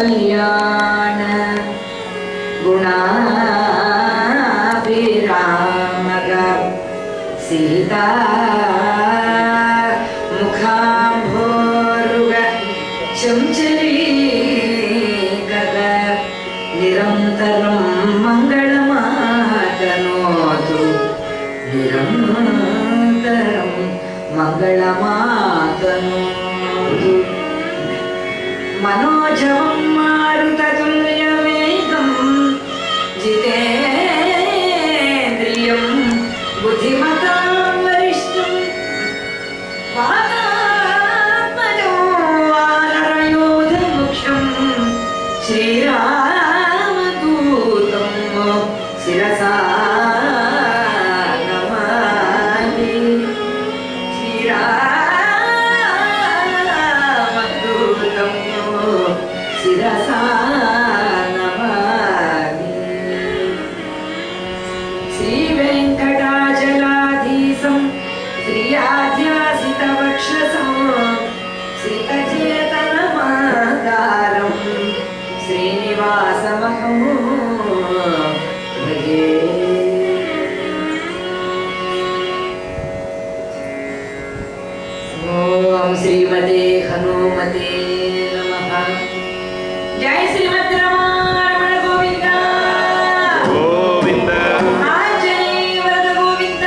कल्याण गुणाभिरामग सीता मुखाम्भोरुग चञ्चरीकग निरन्तरं मङ्गलमातनोतु निरन्तरं मङ्गलमातनोतु मनोजवं मारुततुल्यवेगं जितेन्द्रियं बुद्धिमतां वरिष्ठं वातात्मजं वानरयोधमुख्यं श्रीरामदूतं शिरसा नमामि श्रीरामदूतं शिरसा नमामि श्रीवेङ्कटाचलाधीशं श्रियाध्यासितवक्षसं श्रितचेतनमाकारं श्रीनिवासमहं भजे। ओम श्रीमते हनुमते नमः। जय श्रीमद् रमारमण गोविंद गोविंद आंजनेय वरद गोविंद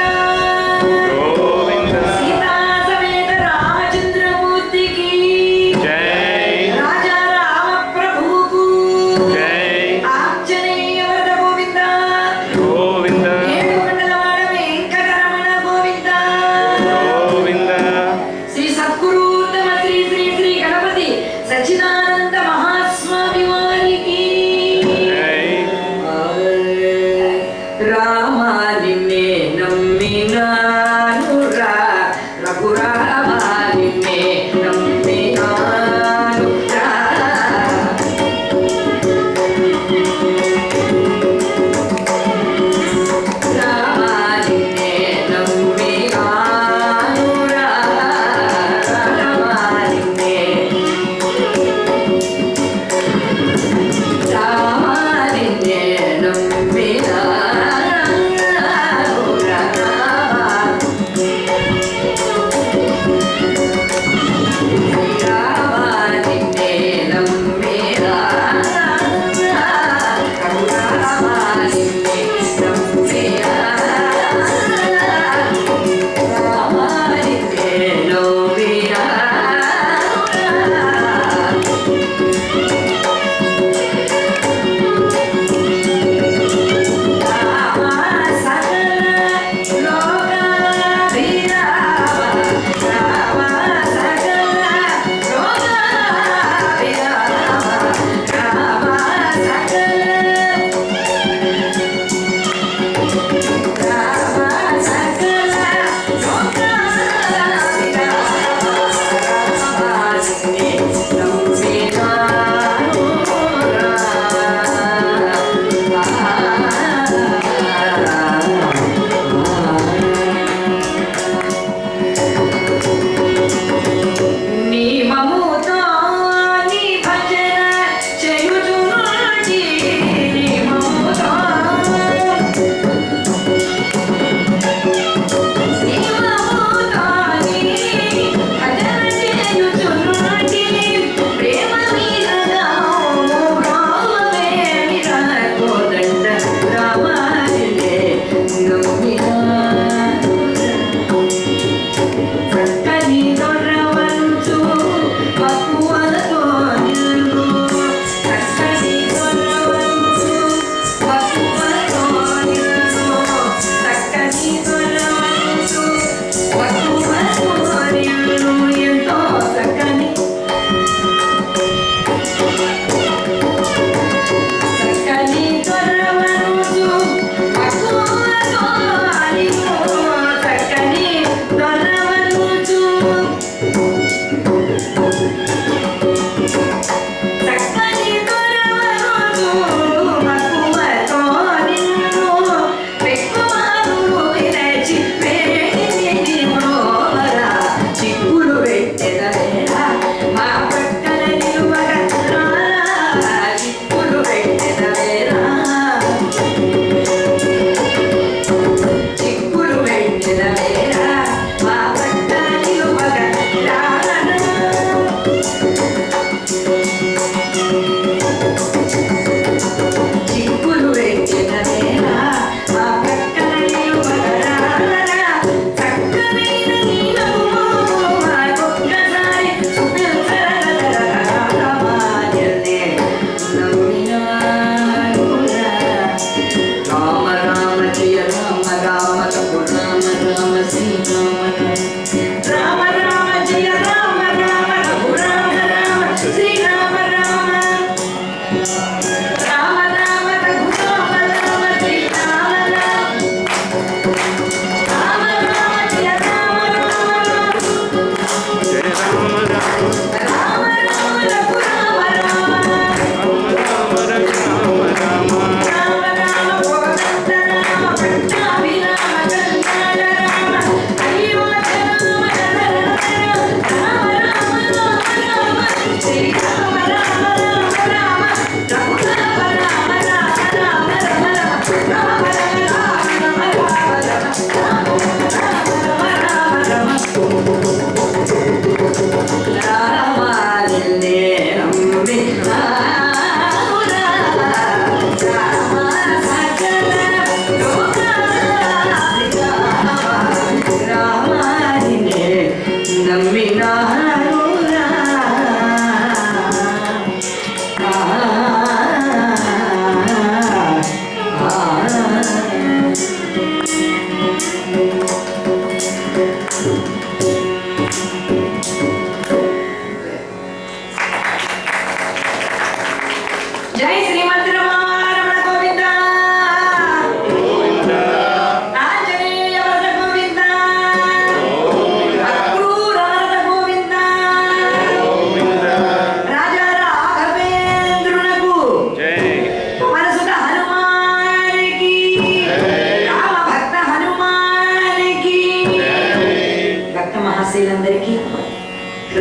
गोविंद सीता समेत रामचंद्र मूर्ति की जय राजा राम प्रभु को जय आंजनेय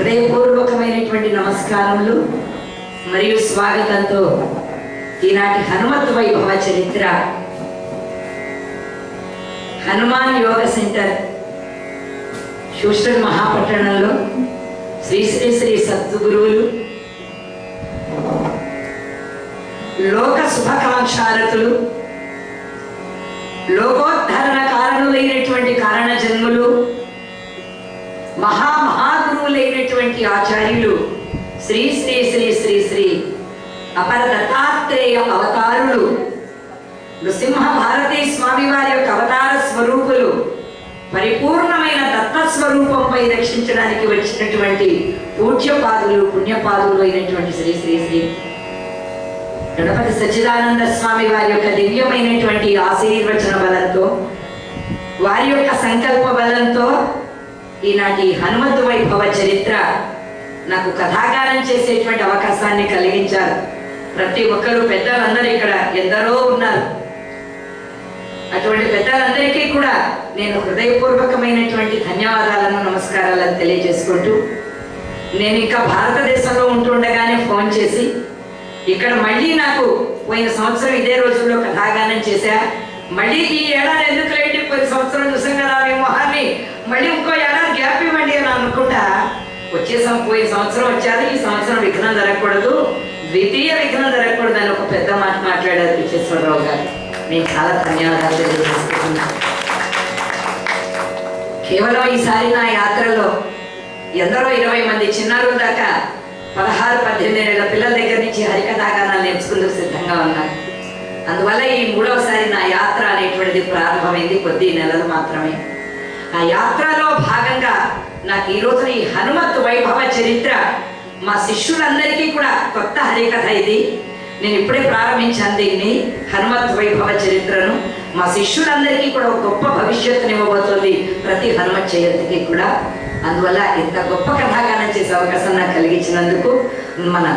హృదయపూర్వకమైనటువంటి నమస్కారములు మరియు స్వాగతంతో ఈనాటి హనుమత్ వైభవ చరిత్ర హనుమాన్ యోగ సెంటర్ హ్యూస్టన్ మహాపట్టణంలో శ్రీ శ్రీ శ్రీ సద్గురువులు లోక శుభకాంక్షారతులు లోకోద్ధరణ కారణులైనటువంటి కారణ జన్ములు మహామహాగురువులైనటువంటి ఆచార్యులు శ్రీ శ్రీ శ్రీ శ్రీ శ్రీ అపర దత్తాత్రేయ అవతారులు నృసింహ భారతీ స్వామి వారి యొక్క అవతార స్వరూపులు పరిపూర్ణమైన దత్తస్వరూపంపై రక్షించడానికి వచ్చినటువంటి పూజ్యపాదులు పుణ్యపాదులు అయినటువంటి శ్రీ శ్రీ శ్రీ గణపతి సచ్చిదానంద స్వామి వారి యొక్క దివ్యమైనటువంటి ఆశీర్వచన బలంతో వారి యొక్క సంకల్ప బలంతో ఈనాటి హనుమత్ వైభవ చరిత్ర నాకు కథాగానం చేసేటువంటి అవకాశాన్ని కలిగించారు. ప్రతి ఒక్కరూ పెద్దలందరూ ఇక్కడ ఎందరో ఉన్నారు. అటువంటి పెద్దలందరికీ కూడా నేను హృదయపూర్వకమైనటువంటి ధన్యవాదాలను నమస్కారాలను తెలియజేసుకుంటూ నేను ఇంకా భారతదేశంలో ఉంటుండగానే ఫోన్ చేసి ఇక్కడ మళ్ళీ నాకు పోయిన సంవత్సరం ఇదే రోజుల్లో కథాగానం చేశా, మళ్ళీ ఈ ఏడాది ఎందుకు లేండి, పోయిన సంవత్సరం చూసాం కదా మీ మొహాన్ని, మళ్ళీ ఇంకో ఏడాది గ్యాప్ ఇవ్వండి అని అనుకుంటా పోయిన సంవత్సరం వచ్చారు. ఈ సంవత్సరం విఘ్నం జరగకూడదు, ద్వితీయ విఘ్నం జరగకూడదు అని ఒక పెద్ద మాట మాట్లాడారు విశ్వేశ్వరరావు గారు. నేను చాలా ధన్యవాదాలు తెలియజేస్తున్నాను. కేవలం ఈసారి నా యాత్రలో ఎందరో 20 మంది చిన్నారుల దాకా 16-18 ఏళ్ల పిల్లల దగ్గర నుంచి హరికథాగానాలు నేర్చుకుందుకు సిద్ధంగా ఉన్నారు. అందువల్ల ఈ 3వసారి నా యాత్ర అనేటువంటిది ప్రారంభమైంది. కొద్ది నెలలు మాత్రమే. ఆ యాత్రలో భాగంగా నాకు ఈ రోజున ఈ హనుమత్ వైభవ చరిత్ర మా శిష్యులందరికీ కూడా కొత్త హరికథ ఇది. నేను ఇప్పుడే ప్రారంభించాను దీన్ని, హనుమత్ వైభవ చరిత్రను. మా శిష్యులందరికీ కూడా ఒక గొప్ప భవిష్యత్తునివ్వబోతోంది ప్రతి హనుమత్ జయంతికి కూడా. అందువల్ల ఇంత గొప్ప కథాగానం చేసే అవకాశం నాకు కలిగించినందుకు మన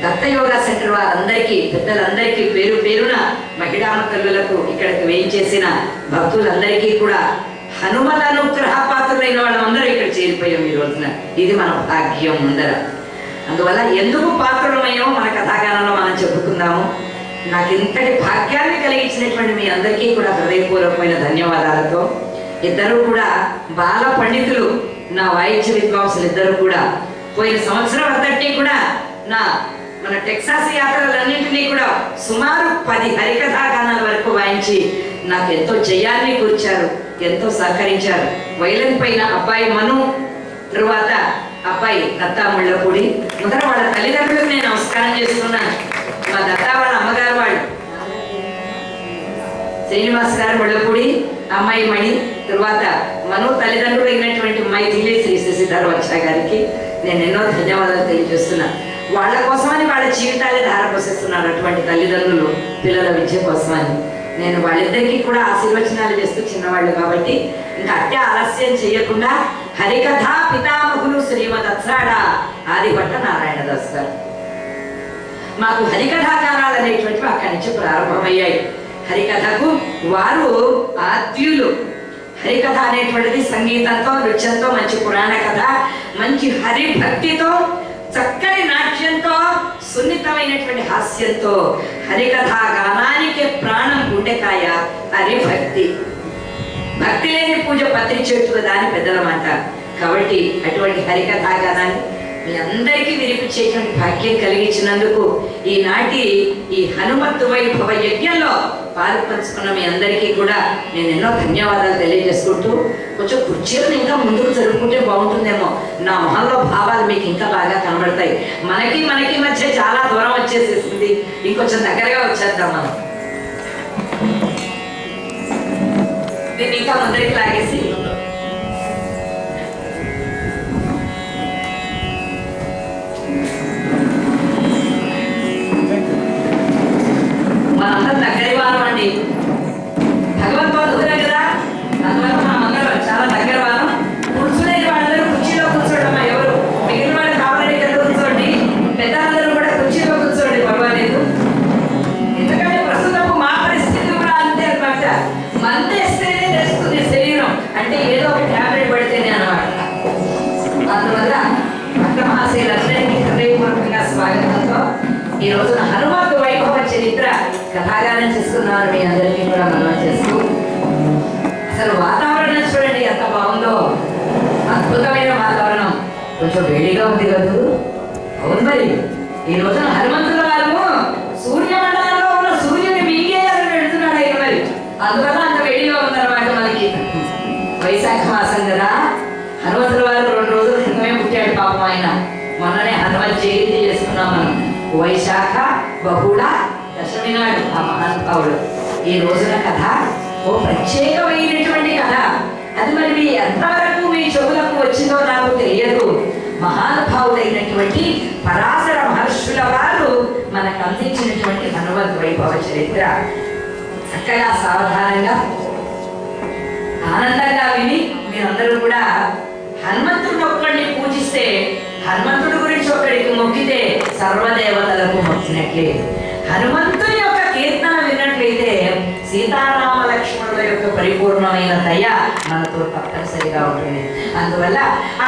దత్త యోగా సెంటర్ వారందరికీ, పెద్దలందరికీ, పేరు పేరున మహిళా తల్లులకు, ఇక్కడికి వేయించేసిన భక్తులందరికీ కూడా హనుమల అనుగ్రహ పాత్రులైన వాళ్ళందరూ ఇక్కడ చేరిపోయాం ఈ రోజున. ఇది మన భాగ్యం ముందర. అందువల్ల ఎందుకు పాత్రులమయ్యో మన కథాగానంలో మనం చెప్పుకుందాము. నాకు ఇంతటి భాగ్యాన్ని కలిగించినటువంటి మీ అందరికీ కూడా హృదయపూర్వకమైన ధన్యవాదాలతో, ఇద్దరు కూడా బాల పండితులు, నా వాయిద్య విద్వాంసులు ఇద్దరు కూడా పోయిన సంవత్సరం అంతటి కూడా మన టెక్సాస్ యాత్రలన్నింటినీ కూడా సుమారు 10 హరికథాగానాల వరకు వాయించి నాకు ఎంతో జయాన్ని కూర్చారు, ఎంతో సహకరించారు. వైలన్ పైన అబ్బాయి మను, తరువాత అబ్బాయి దత్తా ముళ్ళపూడి. మొదట వాళ్ళ తల్లిదండ్రులకు నేను నమస్కారం చేస్తున్నాను. మా దత్తా వాళ్ళ అమ్మగారు వాళ్ళు శ్రీనివాస్ గారు ముళ్ళపూడి, అమ్మాయి మణి, తరువాత మను తల్లిదండ్రులు అయినటువంటి మైథిలి శ్రీ సిద్ధార్థ గారికి నేను ఎన్నో ధన్యవాదాలు తెలియజేస్తున్నాను. వాళ్ళ కోసమని వాళ్ళ జీవితాలే ధారపోసేస్తున్నారు అటువంటి తల్లిదండ్రులు పిల్లల విద్య కోసమని. నేను వాళ్ళిద్దరికీ కూడా ఆశీర్వచనాలు చేస్తూ చిన్నవాళ్ళు కాబట్టి ఇంకా అట్టే ఆలస్యం చేయకుండా హరికథా పితామహులు శ్రీమద్ అత్సాడ ఆదిభట్ట నారాయణదాస్ గారు మాకు హరికథాగానాలు అనేటువంటివి అక్కడి నుంచి ప్రారంభమయ్యాయి. హరికథకు వారు ఆద్యులు. హరికథ అనేటువంటిది సంగీతంతో, నృత్యంతో, మంచి పురాణ కథ, మంచి హరిభక్తితో, చక్కని నాట్యంతో, సున్నితమైనటువంటి హాస్యంతో హరికథా గానానికి ప్రాణం గుండెకాయ హరిభక్తి. భక్తి లేని పూజ పత్రి చేతులు దాని పెద్దల మాట. కాబట్టి అటువంటి హరికథా గానాన్ని మీ అందరికీ వినిపించేటువంటి భాగ్యం కలిగించినందుకు ఈనాటి ఈ హనుమత్ వైభవ యజ్ఞంలో పాలు పంచుకున్న మీ అందరికీ కూడా నేను ఎన్నో ధన్యవాదాలు తెలియజేసుకుంటూ, కొంచెం కుర్చీలను ఇంకా ముందుకు జరుపుకుంటే బాగుంటుందేమో. నా మొహంలో భావాలు మీకు ఇంకా బాగా కనబడతాయి. మనకి మధ్య చాలా దూరం వచ్చేసేసింది, ఇంకొంచెం దగ్గరగా వచ్చేద్దాం మనం. దీన్ని ఇంకా ముందరికి లాగేసి మనందరం దగ్గర వారం అండి. భగవద్బంధువులే కదా, అందువల్ల మనమందరం చాలా దగ్గర వారం. కూర్చునే వాళ్ళందరూ కుర్చీలో కూర్చోండి. ఎవరు మిగిలిన వాళ్ళు కావాలని ఇక్కడ కూర్చోండి, పెద్దలందరూ కూడా కుర్చీలో కూర్చోండి, పర్వాలేదు. ఎందుకంటే ప్రస్తుతం మా పరిస్థితి కూడా అంతే అనమాట. మందేస్తేనే తెస్తుంది శరీరం, అంటే ఏదో ఒక ట్యాబ్లెట్ పడితేనే అనమాట. అందువల్ల ఈ రోజున హనుమంతు వైభవ చరిత్ర కథాగానం చేసుకున్నారు మీ అందరికీ కూడా మనం చేస్తూ. అసలు వాతావరణం చూడండి ఎంత బాగుందో, అద్భుతమైన వాతావరణం. కొంచెం వేడిగా ఉంది కదా. అవును మరి ఈ రోజున హనుమంతుల వారు సూర్యమండలంలో ఉన్న సూర్యుని మింగేయాలని వెళ్తున్నాడు ఆయన మరి. అందువల్ల అంత వేడిగా ఉందన్నమాట మనకి. వైశాఖ మాసం కదా, హనుమంతుల వారు 2 రోజుల క్రితమే పుట్టాడు పాపం ఆయన. మొన్ననే హనుమత్ జయంతి చేసుకున్నాం మనం. వైశాఖ బహుళ దశమి నాడు ఆ మహానుభావుడు. ఈ రోజున కథ ఓ ప్రత్యేకమైనటువంటి కథ. అది మరి మీ ఎంతవరకు మీ చెవులకు వచ్చిందో నాకు తెలియదు. మహానుభావుడైనటువంటి పరాశర మహర్షుల వారు మనకు అందించినటువంటి హనుమత్ వైభవ చరిత్ర చక్కగా సావధానంగా ఆనందంగా విని మీరందరూ కూడా హనుమంతుడిని ఒక్కడిని పూజిస్తే, హనుమంతుడి గురించి ఒక్కడికి మొక్కితే సర్వదేవతలకు మొక్కినట్లే. హనుమంతుని యొక్క కీర్తన విన్నట్లయితే సీతారామ లక్ష్మణుల యొక్క పరిపూర్ణమైన దయ మనతో తప్పనిసరిగా ఉంటుంది. అందువల్ల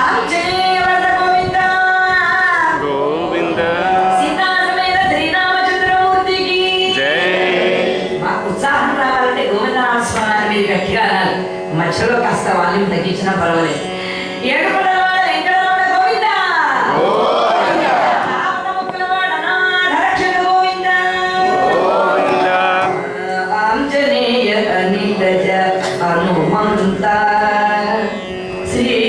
ఆంజనేయ వరద గోవింద గోవింద సీతా సమేత శ్రీరామచంద్రమూర్తికి జై. మాకు ఉత్సాహం రావాలంటే గోవిందనామస్మరణ మీరు గట్టిగా అనాలి. మధ్యలో కాస్త వాల్యూమ్ తగ్గించినా పర్వాలేదు. ఏడుకొండల వాడ వెంకటరమణ గోవింద రామముక్కులవాడ అనాథ రక్షక గోవింద గోవింద ఆంజనేయ నీరజ హనుమంత శ్రీ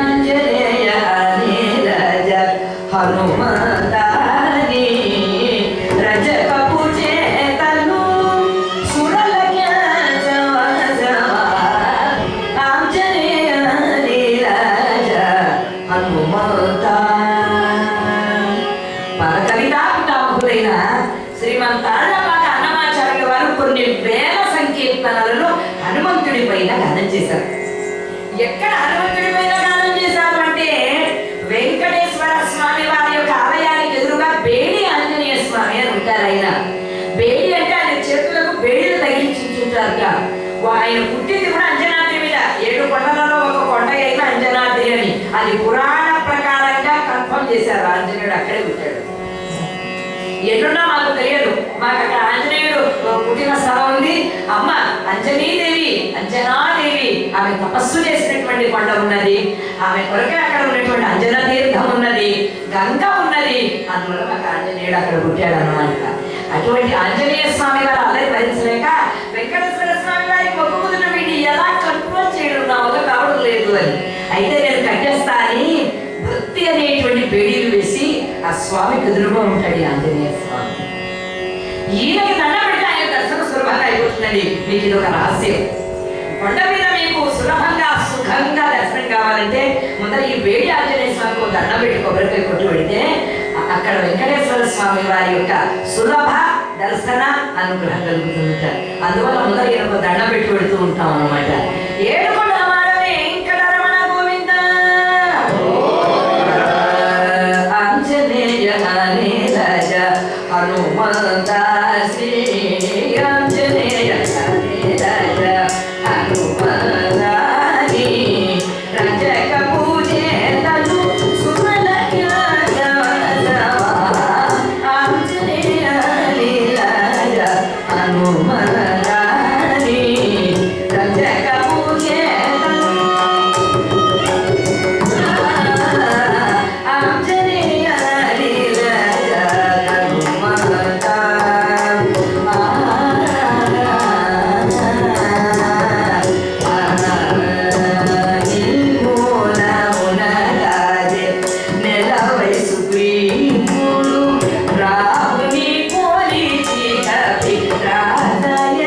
ఆంజనేయ నీరజ హనుమంత నీ రజకపు చేతను సురలక్య ఆంజనేయ నీరజ హనుమంత. మన కవితా పితామహుడైన శ్రీమంతాళ్లపాటి అన్నమాచార్యుల వారు కొన్ని వేల సంకీర్తనలను హనుమంతుడి పైన గానం చేశారు. ఎక్కడ హనుమంతుడి పైన గానం చేశారు అంటే వెంకటేశ్వర స్వామి వారి యొక్క ఆలయానికి ఎదురుగా బేడి ఆంజనేయ స్వామి అని ఉంటారు. ఆయన బేడి అంటే ఆయన చేతులకు బేడిలు తగిలించుంటారు. ఆయన పుట్టింది కూడా అంజనాద్రి మీద. 7 కొండలలో ఒక కొండ అయిన అంజనాద్రి అని అది పురాణ ప్రకారంగా కన్ఫర్మ్ చేశారు. ఆంజనేయుడు అక్కడే పుట్టాడు. ఎటున్నా మాకు తెలియదు. మాకు అక్కడ ఆంజనేయుడు పుట్టిన స్థలం ఉంది. అమ్మ అంజనీదేవి, అంజనాదేవి ఆమె తపస్సు చేసినటువంటి కొండ ఉన్నది. ఆమె కొరకే అక్కడ ఉన్నటువంటి అంజనా తీర్థం ఉన్నది, గంగ ఉన్నది. అందువల్ల మాకు ఆంజనేయుడు అక్కడ పుట్టాడు అన్నమాట. అటువంటి ఆంజనేయ స్వామి వారు అల్లరి భరించలేక వెంకటేశ్వర స్వామి వారికి మొక్కుకుతున్న వీడిని ఎలా కంట్రోల్ చేయడం నా వల్ల కావడం లేదు అని. అయితే నేను కట్టేస్తా అని భక్తి అనేటువంటి బేడీలు వేసి ఆ స్వామికి ఎదురుగా ఉంటాడు ఆంజనేయ స్వామి. ఈయనకి దండ పెడితే ఆయన దర్శనం సులభంగా అయిపోతుందండి. మీకు ఇది ఒక రహస్యం. కొండ మీద మీకు సులభంగా సుఖంగా దర్శనం కావాలంటే ముందర ఈ బేడి ఆంజనేయ స్వామికి ఒక దండ పెట్టి కొబ్బరికాయ కొట్టు పెడితే అక్కడ వెంకటేశ్వర స్వామి వారి యొక్క సులభ దర్శన అనుగ్రహం కలుగుతుంది. అందువల్ల ముందర ఈయన దండ పెట్టి పెడుతూ ఉంటాం అన్నమాట. ఏడుకొండల వాడ వెంకటరమణ గోవింద ఆంజనేయ నీరజ హనుమంత శ్రీ ఆంజనేయ నీరజ హనుమంత నీ రజక పూజేతను సుమలక్య ఆంజనేయ నీరజ హనుమంత నీ రజక పూజేతను ఆంజనేయ నీరజ హనుమంత నెలవై సుగ్రీవుడు రాముని పోలి రాజయ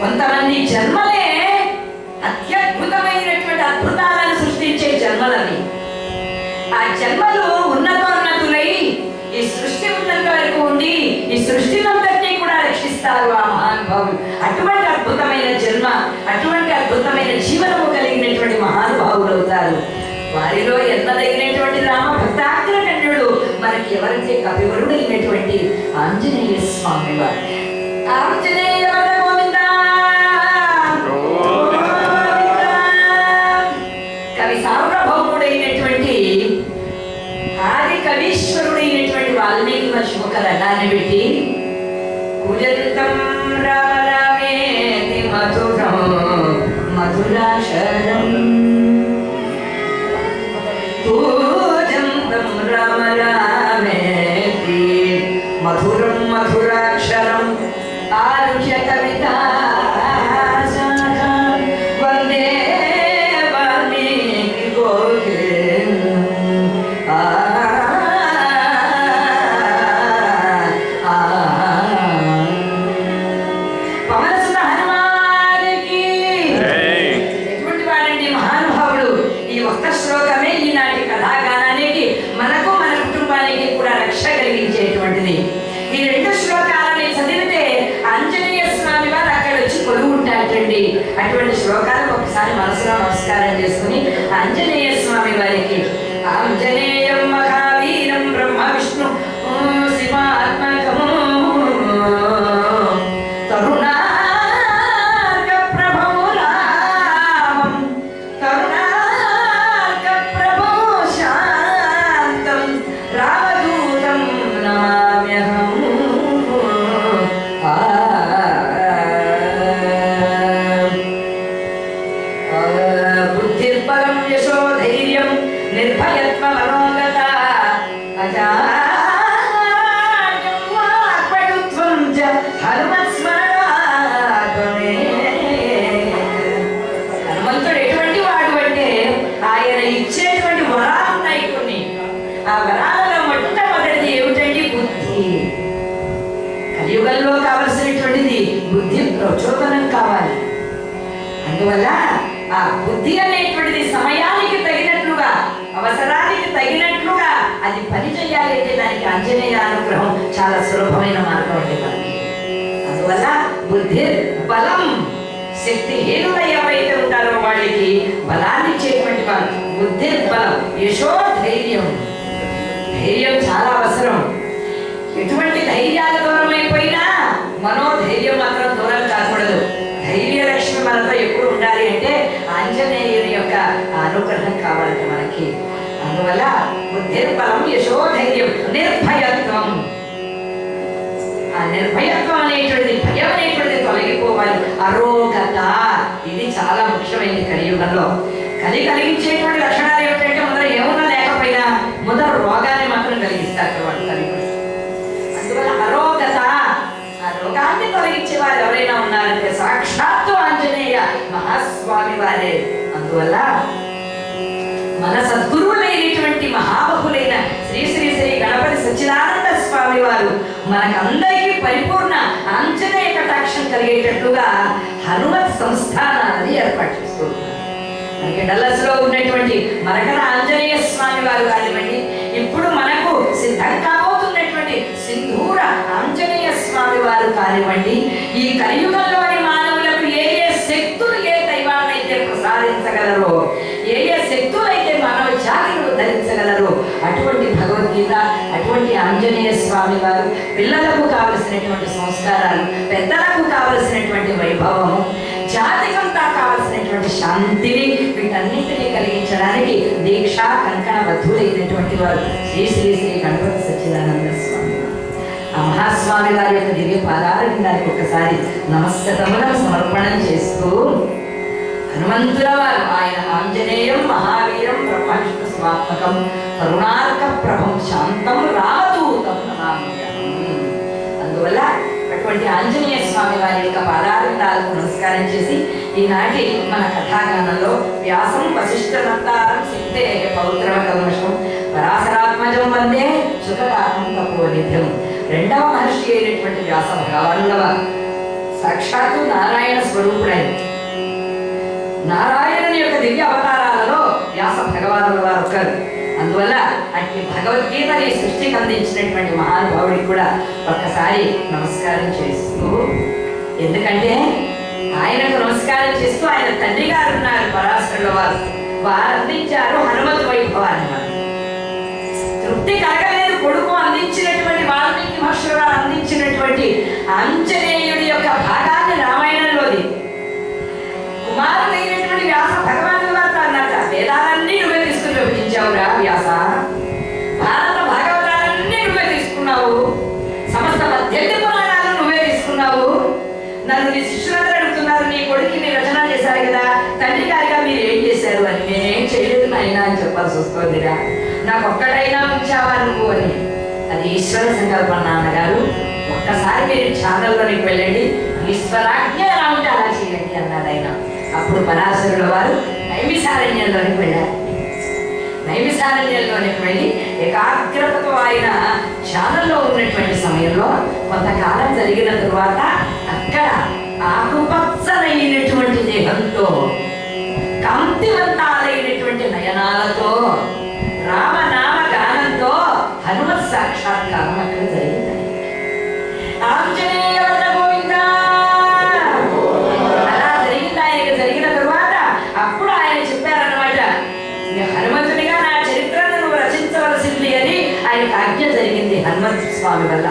కొంతమంది జన్మలే అత్యద్భుతమైనటువంటి అద్భుతాలను సృష్టించే జన్మలని. ఆ జన్మలు ఉన్నతోన్నతులై ఈ సృష్టి ఉన్నంత వరకు ఉండి ఈ సృష్టినంతటినీ కూడా రక్షిస్తారు ఆ మహానుభావులు. అటువంటి అద్భుతమైన జన్మ, అటువంటి అద్భుతమైన జీవనము కలిగినటువంటి మహానుభావులు అవుతారు. వారిలో ఎన్నదగినటువంటి రామ భక్తాగ్రగణ్యుడు మనకి ఎవరైతే కవివరుడైనటువంటి ఆంజనేయ స్వామి వారు. ఆంజనేయ గోవిందా కవి సార్వభౌముడైనటువంటి ఆది కవీశ్వరుడైనటువంటి వాల్మీకి మహర్షి కలనాన్ని పెట్టి కూజంతం రామ రామేతి మధురం మధురాక్షరం కూజంతం రామ రామేతి మధురం మధురాక్షరం ఆరుహ్య కవితా వందే వాల్మీకి గోవిందం. పవనసుత హనుమానికి ఎటువంటి వాడండి మహానుభావుడు. ఈ ఒక్క శ్లోకమే ఈనాటి కథాగానానికి మనకు మన కుటుంబానికి కూడా రక్ష కలిగించేటువంటిది. ఈ రెండు శ్లోకాలని చదివితే ఆంజనేయ స్వామి వారు అక్కడ వచ్చి కొలువు ఉంటాడండి. అటువంటి శ్లోకాలకు ఒకసారి మనసులో నమస్కారం చేసుకుని ఆంజనేయ స్వామి వారికి ఆంజనేయం మహావీరం బ్రహ్మ విష్ణు శివాత్మకము తరుణార్క ప్రభో రామం తరుణార్క ప్రభో శాంతం రామదూతం నమామ్యహం. బుద్ధిర్బలం యశో ధైర్యం నిర్భయత్వ మనోగత అజాడ్యం వాక్పటుత్వం చ హనుమత్స్మరణాత్మే. హనుమంతుడు ఎటువంటి వాడు అంటే ఆయన ఇచ్చేటువంటి వరాలు ఉన్నాయి కొన్ని. ఆ వరాలలో మొట్టమొదటిది ఏమిటండి? బుద్ధి. కలియుగంలో కావలసినటువంటిది బుద్ధి ప్రచోదనం కావాలి. అందువల్ల ఆ బుద్ధి అనేటువంటిది సమయానికి తగినట్లుగా, అవసరానికి తగినట్లుగా అది పని చేయాలంటే దానికి ఆంజనేయ అనుగ్రహం చాలా సులభమైన మార్గం అండి మనకి. అందువల్ల బుద్ధి బలం, శక్తిహీనులు ఎవరైతే ఉంటారో వాళ్ళకి బలాన్ని ఇచ్చేటువంటి వారు బుద్ధి బలం. యశో ధైర్యం. ధైర్యం చాలా అవసరం. ఎటువంటి ధైర్యాలు దూరం అయిపోయినా మనోధైర్యం మాత్రం దూరం కాకూడదు. ధైర్య లక్ష్మి మనతో ఎప్పుడు ఉండాలి అంటే ఆంజనేయుని యొక్క అనుగ్రహం కావాలంటే మనకి. అందువల్ల బుద్ధిర్బలం యశో ధైర్యం నిర్భయత్వం. ఆ నిర్భయత్వం అనేటువంటిది, భయం అనేటువంటిది తొలగిపోవాలి. అరోగత, ఇది చాలా ముఖ్యమైనది కలియుగంలో. కలిగించేటువంటి లక్షణాలు ఏమిటంటే మొదలు ఏమన్నా లేకపోయినా మొదలు రోగాన్ని మాత్రం కలిగిస్తారు వాళ్ళు కలియుగం. అందువల్ల అరోగత, ఆ రోగాన్ని తొలగించే వారు ఎవరైనా ఉన్నారంటే సాక్షాత్తు ఆంజనేయ మహాస్వామి వారే. అందువల్ల మన సద్గురువులైనటువంటి మహాబహులైన శ్రీ శ్రీ శ్రీ గణపతి సచ్చిదానంద స్వామి వారు మనకందరికీ పరిపూర్ణ ఆంజనేయ కటాక్షం కలిగేటట్లుగా హనుమత్ సంస్థానాన్ని ఏర్పాటు చేస్తున్నారు. మనకి డల్లస్ లో ఉన్నటువంటి మరకర ఆంజనేయ స్వామి వారు కానివ్వండి, ఇప్పుడు మనకు సిద్ధం కాబోతున్నటువంటి సింధూర ఆంజనేయ స్వామి వారు కానివ్వండి, ఈ కలియుగంలోని మానవులకు ఏ ఏ శక్తులు ఏ దైవాన్నైతే ప్రసాదించగలరో, ఏ ఏ శక్తులైతే మానవ జాతిని ఉద్ధరించగలరో అటువంటి భగవద్గీత, అటువంటి ఆంజనేయ స్వామి వారు పిల్లలకు కావలసినటువంటి సంస్కారాలు, పెద్దలకు కావలసినటువంటి వైభవము, జాతికంతా కావలసినటువంటి శాంతిని, వీటన్నింటినీ కలిగించడానికి దీక్షా కంకణ బద్ధులైనటువంటి వారు శ్రీ శ్రీ శ్రీ గణపతి సచ్చిదానంద స్వామి. ఆ మహాస్వామి వారి యొక్క దివ్య పాదాలకు ఒకసారి నమస్కారములను సమర్పణం చేస్తూ హనుమంతుల వారు ఆయన ఆంజనేయం మహావీరం బ్రహ్మ విష్ణు శివాత్మకం కరుణార్క ప్రభం శాంతం రామదూతం నమామ్యహం. అందువల్ల అటువంటి ఆంజనేయ స్వామి వారి యొక్క పాదాలకు నమస్కారం చేసి ఈనాటి మన కథాగానంలో వ్యాసం వశిష్ఠనంతారం సిద్ధే పౌత్రమ కల్మషం పరాశరాత్మజం వందే సుఖదాత్మక పోనిధ్యం. రెండవ మహర్షి అయినటువంటి వ్యాస భగవానుల సాక్షాత్తు నారాయణ స్వరూపుడైన నారాయణుని యొక్క దివ్య అవతారాలలో వ్యాస భగవానుల వారు ఒకరు. అందువల్ల అట్టి భగవద్గీతని సృష్టికి అందించినటువంటి మహానుభావుడికి కూడా ఒక్కసారి నమస్కారం చేస్తూ, ఎందుకంటే ఆయనకు నమస్కారం చేస్తూ ఆయన తండ్రి గారు ఉన్నారు పరాశరుల వారు, వారు అందించారు హనుమత్ వైభవాన్ని. తృప్తి కలగలేదు కొడుకు అందించినటువంటి వాల్మీకి మహర్షుల వారు అందించినటువంటి ఆంజనేయుడి యొక్క భాగాన్ని రామాయణంలోది కుమారుడైనటువంటి వ్యాస భగవానుల వారు అన్నట, వేదాలన్నీ నువ్వే తీసుకుని విభజించావురా వ్యాస, భారత భాగవతాలన్నీ నువ్వే తీసుకున్నావు, సమస్త 18 పురాణాలు నువ్వే తీసుకున్నావు. నన్ను నీ శిష్యులందరూ అడుగుతున్నారు, నీ కొడుకుని రచన చేశారు కదా, తండ్రి గారిగా మీరు ఏం చేశారు అని. నేనేం చేయలేదు నాయనా అని చెప్పాల్సి వస్తుందిరా, నాకు ఒక్కటైనా ఉంచావా నువ్వు అని. అది ఈశ్వర సంకల్పం నాన్నగారు. ఒక్కసారి మీరు ఛానల్లోనికి వెళ్ళండి, ఈశ్వరాజ్ఞ ఎలా ఉంటే అలా చేయండి అన్నాడు ఆయన. అప్పుడు పరాశరుల వారు నైమిషారణ్యంలోనికి వెళ్ళారు. నైమిషారణ్యంలోనికి వెళ్ళి ఏకాగ్రతతో ఆయన ఛానల్లో ఉన్నటువంటి సమయంలో కొంతకాలం జరిగిన తరువాత అక్కడ ఆకుపచ్చనైనటువంటి దేహంతో కాంతివంతాలైనటువంటి నయనాలతో రామనామ గానంతో హనుమత్ సాక్షాత్కారం అక్కడ జరిగింది. ఆంజనేయ వరద గోవిందా అలా జరిగింది. ఆయనకి జరిగిన తరువాత అప్పుడు ఆయన చెప్పారన్నమాట, హనుమంతునిగా నా చరిత్రను నువ్వు రచించవలసింది అని ఆయనకు ఆజ్ఞ జరిగింది హనుమంతు స్వామి వల్ల.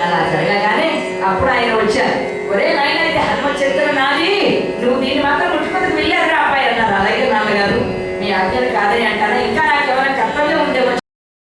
అలా జరగగానే అప్పుడు ఆయన వచ్చారు, ఒరే నాయన ఇది హనుమత్ చరిత్ర నాది, నువ్వు దీన్ని మాత్రం